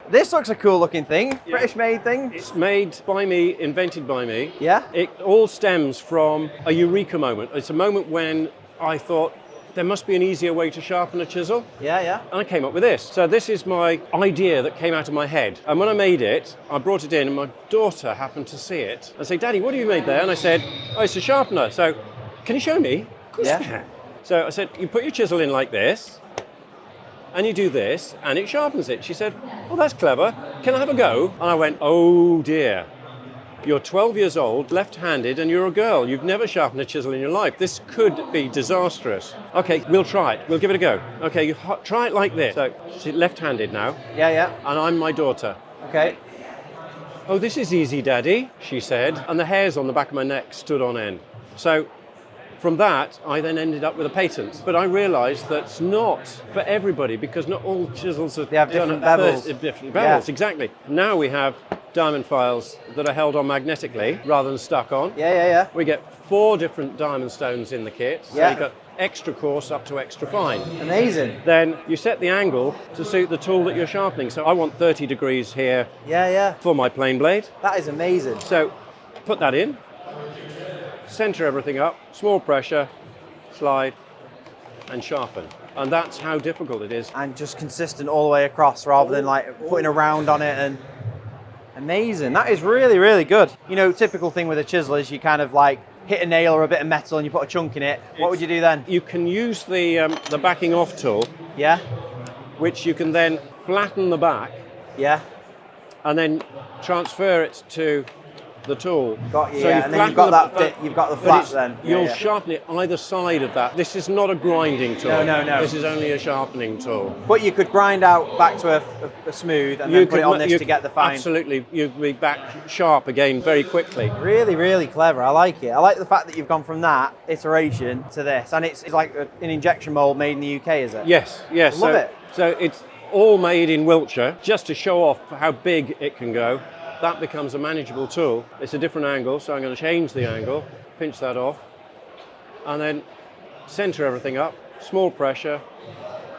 This looks a cool looking thing. Yeah. British made thing. It's made by me, invented by me. Yeah. It all stems from a eureka moment. It's a moment when I thought there must be an easier way to sharpen a chisel. Yeah, yeah. And I came up with this. So this is my idea that came out of my head. And when I made it, I brought it in and my daughter happened to see it and say, Daddy, what have you made there? And I said, oh, it's a sharpener. So can you show me? Of course I can. So I said, you put your chisel in like this and you do this and it sharpens it. She said, oh, that's clever. Can I have a go? And I went, oh dear. You're 12 years old, left-handed, and you're a girl. You've never sharpened a chisel in your life. This could be disastrous. Okay, we'll try it. We'll give it a go. Okay, you try it like this. So she's left-handed now. Yeah, yeah. And I'm my daughter. Okay. Oh, this is easy, Daddy, she said. And the hairs on the back of my neck stood on end. So from that, I then ended up with a patent. But I realized that's not for everybody because not all chisels are They have different bevels. Different bevels, exactly. Now we have diamond files that are held on magnetically rather than stuck on. Yeah, yeah, yeah. We get 4 different diamond stones in the kit. So Yeah. you've got extra coarse up to extra fine. Amazing. Then you set the angle to suit the tool that you're sharpening. So I want 30 degrees here Yeah, yeah. for my plane blade. That is amazing. So put that in, center everything up, small pressure, slide, and sharpen. And that's how difficult it is. And just consistent all the way across rather than like putting a round on it and... Amazing. That is really, really good. You know, typical thing with a chisel is you kind of like hit a nail or a bit of metal and you put a chunk in it. What would you do then? You can use the backing off tool, Yeah? which you can then flatten the back Yeah? and then transfer it to the tool. Got you, So yeah. And then you've got flatten that bit, you've got the but flat it's- then. Yeah, You'll yeah. sharpen it either side of that. This is not a grinding tool. No, no, no. This is only a sharpening tool. But you could grind out back to a smooth and then put it on this to get the fine. Absolutely, you'd be back sharp again very quickly. Really, really clever. I like it. I like the fact that you've gone from that iteration to this. And it's like an injection mold made in the UK, is it? Yes, yes. Love it. So it's all made in Wiltshire, just to show off how big it can go. That becomes a manageable tool. It's a different angle, so I'm going to change the angle, pinch that off, and then center everything up, small pressure,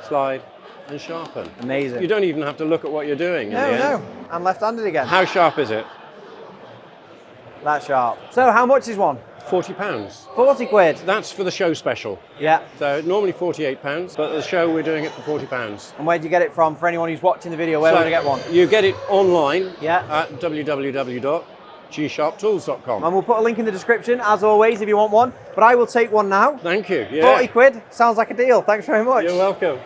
slide, and sharpen. Amazing. You don't even have to look at what you're doing in the end. No. I'm left-handed again. How sharp is it? That's sharp. So how much is one? £40. 40 quid. That's for the show special. Yeah. So normally £48, but at the show we're doing it for £40. And where'd you get it from? For anyone who's watching the video, where would I get one? You get it online Yeah. at www.gsharptools.com. And we'll put a link in the description, as always, if you want one. But I will take one now. Thank you. Yeah. 40 quid. Sounds like a deal. Thanks very much. You're welcome.